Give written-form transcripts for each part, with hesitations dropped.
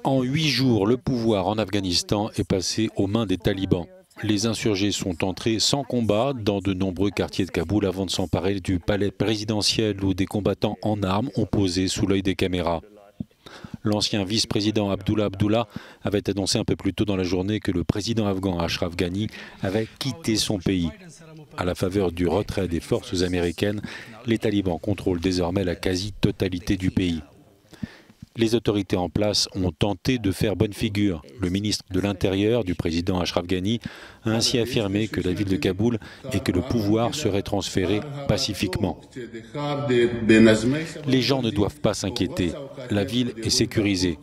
En 8 jours, le pouvoir en Afghanistan est passé aux mains des talibans. Les insurgés sont entrés sans combat dans de nombreux quartiers de Kaboul avant de s'emparer du palais présidentiel où des combattants en armes ont posé sous l'œil des caméras. L'ancien vice-président Abdullah Abdullah avait annoncé un peu plus tôt dans la journée que le président afghan Ashraf Ghani avait quitté son pays. À la faveur du retrait des forces américaines, les talibans contrôlent désormais la quasi-totalité du pays. Les autorités en place ont tenté de faire bonne figure. Le ministre de l'Intérieur du président Ashraf Ghani a ainsi affirmé que la ville de Kaboul et que le pouvoir seraient transférés pacifiquement. Les gens ne doivent pas s'inquiéter. La ville est sécurisée.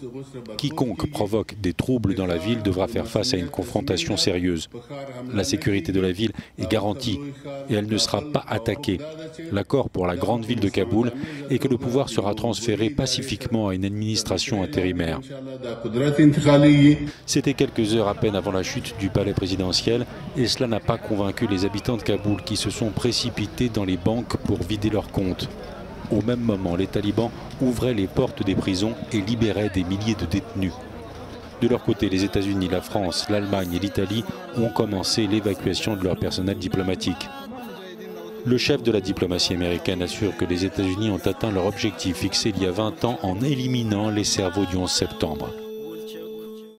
Quiconque provoque des troubles dans la ville devra faire face à une confrontation sérieuse. La sécurité de la ville est garantie et elle ne sera pas attaquée. L'accord pour la grande ville de Kaboul est que le pouvoir sera transféré pacifiquement à une administration intérimaire. C'était quelques heures à peine avant la chute du palais présidentiel et cela n'a pas convaincu les habitants de Kaboul qui se sont précipités dans les banques pour vider leurs comptes. Au même moment, les talibans ouvraient les portes des prisons et libéraient des milliers de détenus. De leur côté, les États-Unis, la France, l'Allemagne et l'Italie ont commencé l'évacuation de leur personnel diplomatique. Le chef de la diplomatie américaine assure que les États-Unis ont atteint leur objectif fixé il y a 20 ans en éliminant les cerveaux du 11 septembre.